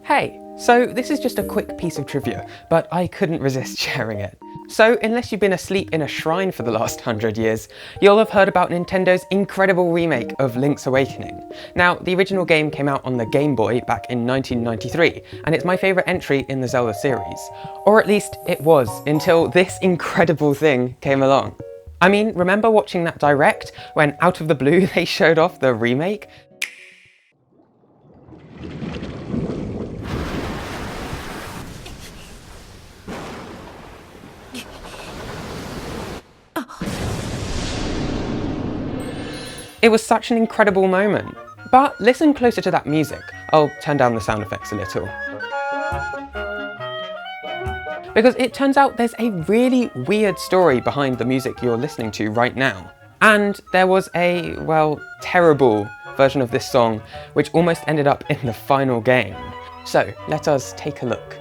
Hey, so this is just a quick piece of trivia, but I couldn't resist sharing it. So unless you've been asleep in a shrine for the last 100 years, you'll have heard about Nintendo's incredible remake of Link's Awakening. Now, the original game came out on the Game Boy back in 1993, and it's my favourite entry in the Zelda series. Or at least it was, until this incredible thing came along. I mean, remember watching that direct when out of the blue they showed off the remake? It was such an incredible moment. But listen closer to that music. I'll turn down the sound effects a little. Because it turns out there's a really weird story behind the music you're listening to right now. And there was a, well, terrible version of this song which almost ended up in the final game. So let us take a look.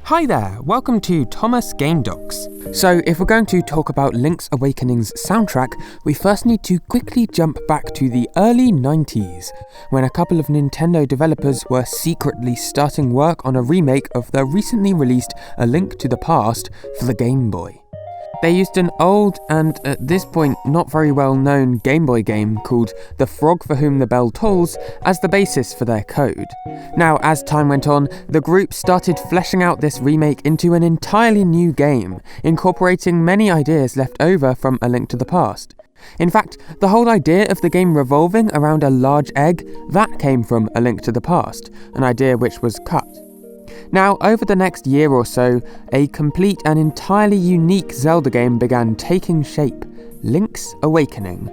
Hi there, welcome to Thomas Game Docs. So if we're going to talk about Link's Awakening's soundtrack, we first need to quickly jump back to the early 90s, when a couple of Nintendo developers were secretly starting work on a remake of the recently released A Link to the Past for the Game Boy. They used an old and, at this point, not very well known Game Boy game called The Frog for Whom the Bell Tolls as the basis for their code. Now, as time went on, the group started fleshing out this remake into an entirely new game, incorporating many ideas left over from A Link to the Past. In fact, the whole idea of the game revolving around a large egg, that came from A Link to the Past, an idea which was cut. Now, over the next year or so, a complete and entirely unique Zelda game began taking shape, Link's Awakening.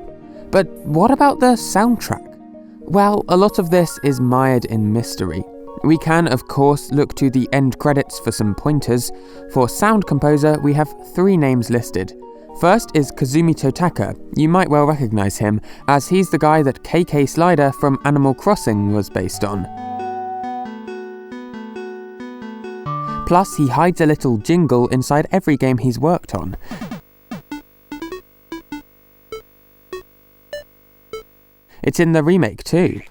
But what about the soundtrack? Well, a lot of this is mired in mystery. We can, of course, look to the end credits for some pointers. For sound composer, we have 3 names listed. First is Kazumi Totaka. You might well recognise him, as he's the guy that KK Slider from Animal Crossing was based on. Plus, he hides a little jingle inside every game he's worked on. It's in the remake too.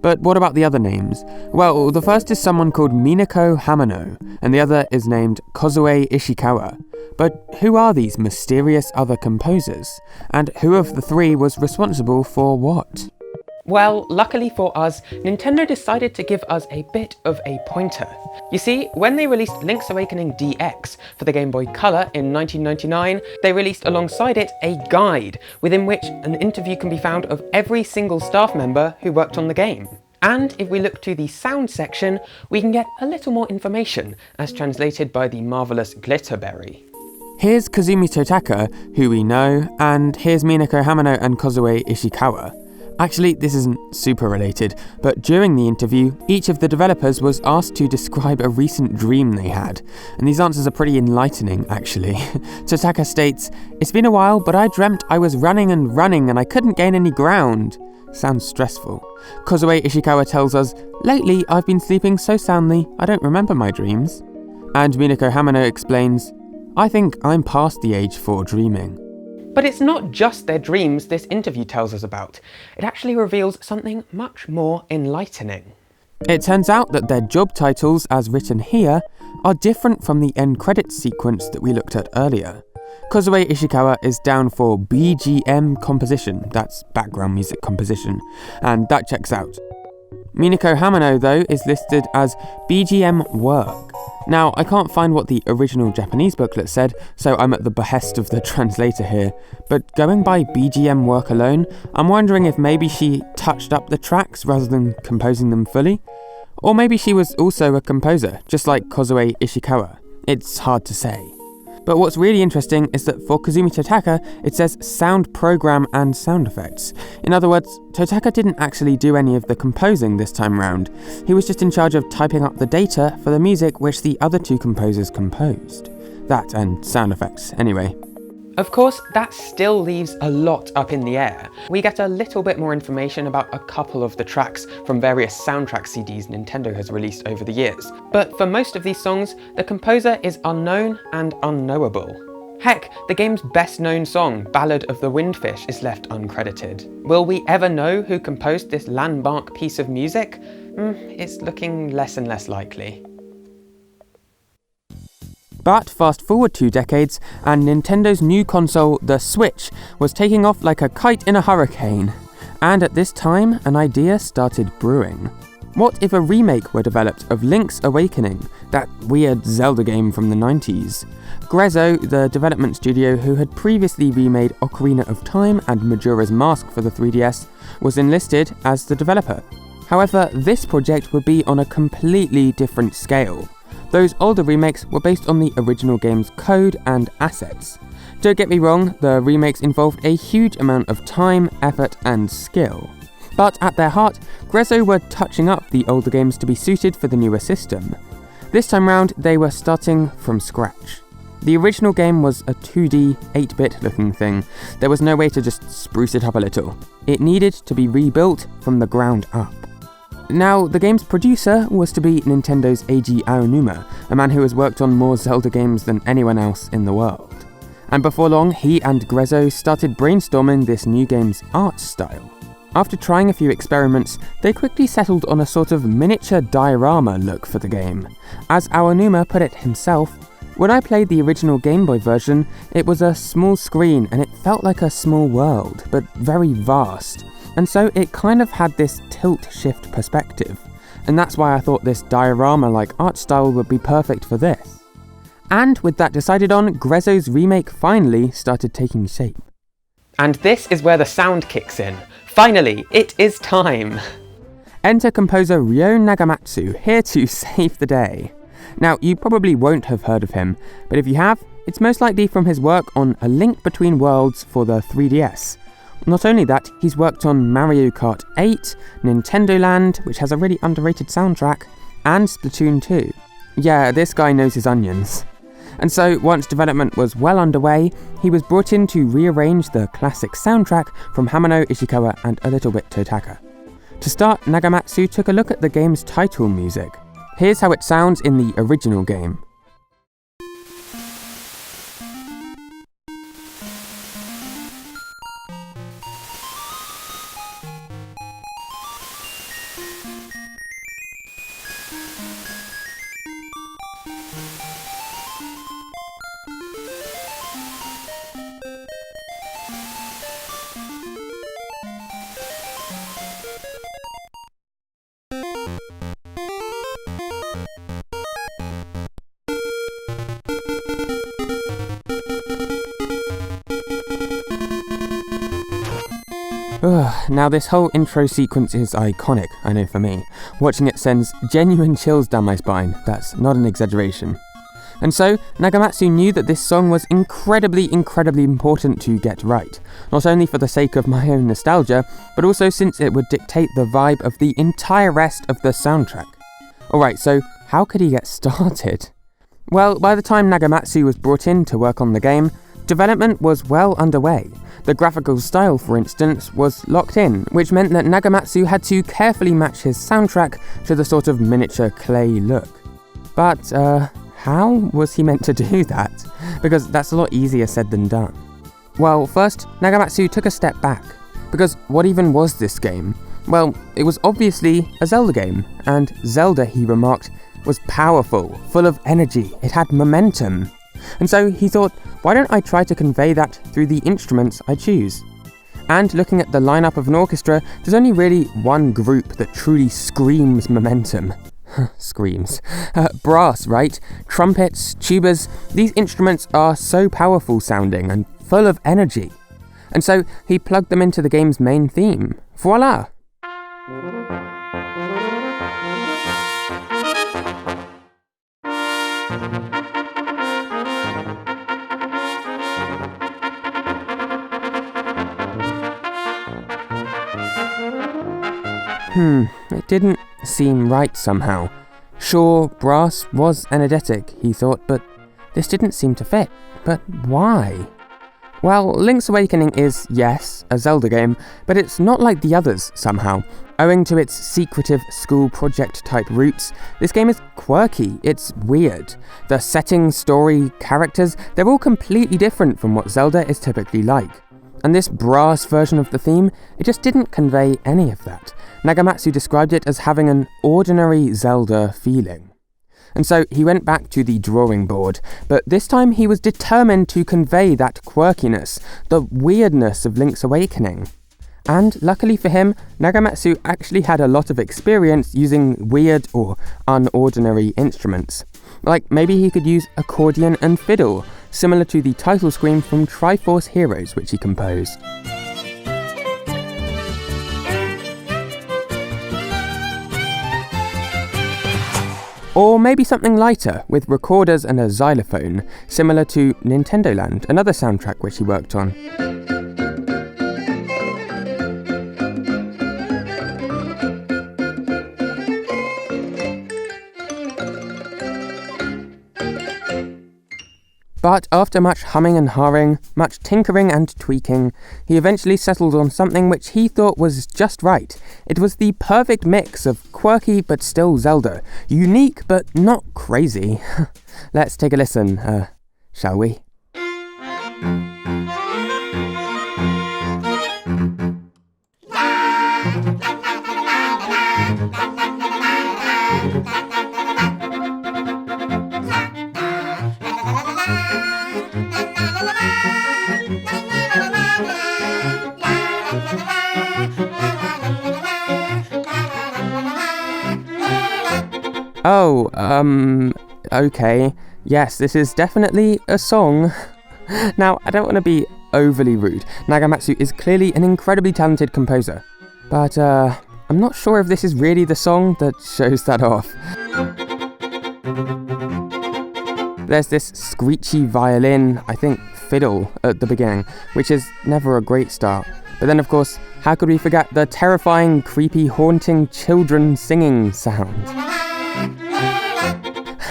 But what about the other names? Well, the first is someone called Minako Hamano, and the other is named Kozue Ishikawa. But who are these mysterious other composers? And who of the 3 was responsible for what? Well, luckily for us, Nintendo decided to give us a bit of a pointer. You see, when they released Link's Awakening DX for the Game Boy Color in 1999, they released alongside it a guide within which an interview can be found of every single staff member who worked on the game. And if we look to the sound section, we can get a little more information, as translated by the marvellous Glitterberry. Here's Kazumi Totaka, who we know, and here's Minako Hamano and Kozue Ishikawa. Actually, this isn't super related, but during the interview, each of the developers was asked to describe a recent dream they had, and these answers are pretty enlightening, actually. Totaka states, "It's been a while, but I dreamt I was running and I couldn't gain any ground." Sounds stressful. Kozue Ishikawa tells us, "Lately, I've been sleeping so soundly, I don't remember my dreams." And Minako Hamano explains, "I think I'm past the age for dreaming." But it's not just their dreams this interview tells us about. It actually reveals something much more enlightening. It turns out that their job titles, as written here, are different from the end credits sequence that we looked at earlier. Kozue Ishikawa is down for BGM composition, that's background music composition, and that checks out. Minako Hamano, though, is listed as BGM work. Now, I can't find what the original Japanese booklet said, so I'm at the behest of the translator here, but going by BGM work alone, I'm wondering if maybe she touched up the tracks rather than composing them fully? Or maybe she was also a composer, just like Kozue Ishikawa. It's hard to say. But what's really interesting is that for Kazumi Totaka, it says sound program and sound effects. In other words, Totaka didn't actually do any of the composing this time round. He was just in charge of typing up the data for the music which the other 2 composers composed. That and sound effects, anyway. Of course, that still leaves a lot up in the air. We get a little bit more information about a couple of the tracks from various soundtrack CDs Nintendo has released over the years, but for most of these songs, the composer is unknown and unknowable. Heck, the game's best-known song, Ballad of the Windfish, is left uncredited. Will we ever know who composed this landmark piece of music? It's looking less and less likely. But fast forward 2 decades, and Nintendo's new console, the Switch, was taking off like a kite in a hurricane. And at this time, an idea started brewing. What if a remake were developed of Link's Awakening, that weird Zelda game from the 90s? Grezzo, the development studio who had previously remade Ocarina of Time and Majora's Mask for the 3DS, was enlisted as the developer. However, this project would be on a completely different scale. Those older remakes were based on the original game's code and assets. Don't get me wrong, the remakes involved a huge amount of time, effort, and skill. But at their heart, Grezzo were touching up the older games to be suited for the newer system. This time round, they were starting from scratch. The original game was a 2D, 8-bit looking thing. There was no way to just spruce it up a little. It needed to be rebuilt from the ground up. Now, the game's producer was to be Nintendo's Eiji Aonuma, a man who has worked on more Zelda games than anyone else in the world. And before long, he and Grezzo started brainstorming this new game's art style. After trying a few experiments, they quickly settled on a sort of miniature diorama look for the game. As Aonuma put it himself, "When I played the original Game Boy version, it was a small screen and it felt like a small world, but very vast. And so it kind of had this tilt-shift perspective, and that's why I thought this diorama-like art style would be perfect for this." And with that decided on, Grezzo's remake finally started taking shape. And this is where the sound kicks in. Finally, it is time! Enter composer Ryo Nagamatsu, here to save the day. Now, you probably won't have heard of him, but if you have, it's most likely from his work on A Link Between Worlds for the 3DS. Not only that, he's worked on Mario Kart 8, Nintendo Land, which has a really underrated soundtrack, and Splatoon 2. Yeah, this guy knows his onions. And so, once development was well underway, he was brought in to rearrange the classic soundtrack from Hamano Ishikawa and a little bit Totaka. To start, Nagamatsu took a look at the game's title music. Here's how it sounds in the original game. Now this whole intro sequence is iconic, I know for me. Watching it sends genuine chills down my spine, that's not an exaggeration. And so, Nagamatsu knew that this song was incredibly important to get right, not only for the sake of my own nostalgia, but also since it would dictate the vibe of the entire rest of the soundtrack. Alright, so how could he get started? Well, by the time Nagamatsu was brought in to work on the game, development was well underway. The graphical style, for instance, was locked in, which meant that Nagamatsu had to carefully match his soundtrack to the sort of miniature clay look. But, how was he meant to do that? Because that's a lot easier said than done. Well, first, Nagamatsu took a step back. Because what even was this game? Well, it was obviously a Zelda game, and Zelda, he remarked, was powerful, full of energy, it had momentum. And so he thought, why don't I try to convey that through the instruments I choose? And looking at the lineup of an orchestra, there's only really one group that truly screams momentum. Screams. Brass, right? Trumpets, tubas, these instruments are so powerful sounding and full of energy. And so he plugged them into the game's main theme. Voila! It didn't seem right somehow. Sure, brass was energetic, he thought, but this didn't seem to fit. But why? Well, Link's Awakening is, yes, a Zelda game, but it's not like the others somehow. Owing to its secretive school project type roots, this game is quirky, it's weird. The setting, story, characters, they're all completely different from what Zelda is typically like. And this brass version of the theme, it just didn't convey any of that. Nagamatsu described it as having an ordinary Zelda feeling. And so he went back to the drawing board, but this time he was determined to convey that quirkiness, the weirdness of Link's Awakening. And luckily for him, Nagamatsu actually had a lot of experience using weird or unordinary instruments. Like maybe he could use accordion and fiddle, similar to the title screen from Triforce Heroes, which he composed. Or maybe something lighter, with recorders and a xylophone, similar to Nintendo Land, another soundtrack which he worked on. But after much humming and hawing, much tinkering and tweaking, he eventually settled on something which he thought was just right. It was the perfect mix of quirky but still Zelda, unique but not crazy. Let's take a listen, shall we? Oh, okay. Yes, this is definitely a song. Now, I don't want to be overly rude. Nagamatsu is clearly an incredibly talented composer. But, I'm not sure if this is really the song that shows that off. There's this screechy violin, I think fiddle, at the beginning, which is never a great start. But then, of course, how could we forget the terrifying, creepy, haunting children singing sound?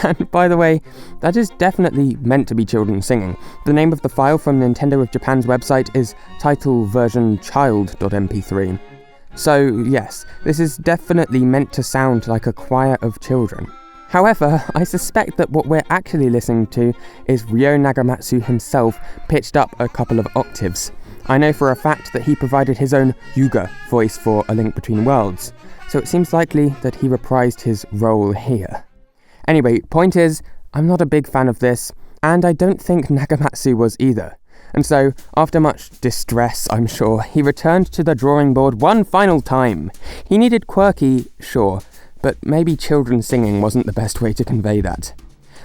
And by the way, that is definitely meant to be children singing. The name of the file from Nintendo of Japan's website is title version child.mp3. So yes, this is definitely meant to sound like a choir of children. However, I suspect that what we're actually listening to is Ryo Nagamatsu himself pitched up a couple of octaves. I know for a fact that he provided his own Yuga voice for A Link Between Worlds, so it seems likely that he reprised his role here. Anyway, point is, I'm not a big fan of this, and I don't think Nagamatsu was either. And so, after much distress, I'm sure, he returned to the drawing board one final time. He needed quirky, sure, but maybe children singing wasn't the best way to convey that.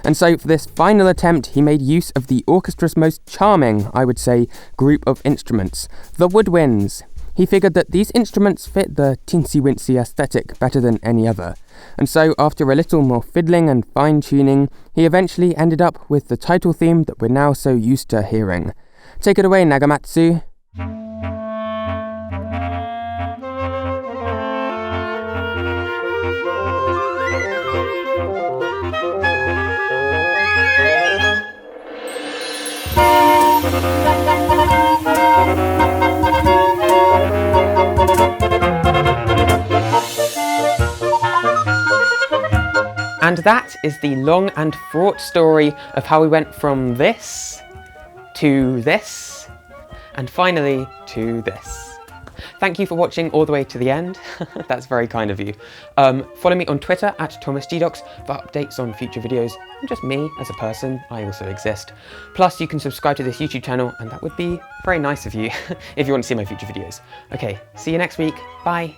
And so, for this final attempt, he made use of the orchestra's most charming, I would say, group of instruments, the woodwinds. He figured that these instruments fit the teensy-wincy aesthetic better than any other. And so, after a little more fiddling and fine-tuning, he eventually ended up with the title theme that we're now so used to hearing. Take it away, Nagamatsu. And that is the long and fraught story of how we went from this, to this, and finally to this. Thank you for watching all the way to the end. That's very kind of you. Follow me on Twitter at ThomasGdocs for updates on future videos, and just me as a person, I also exist. Plus you can subscribe to this YouTube channel, and that would be very nice of you if you want to see my future videos. Okay, see you next week, bye.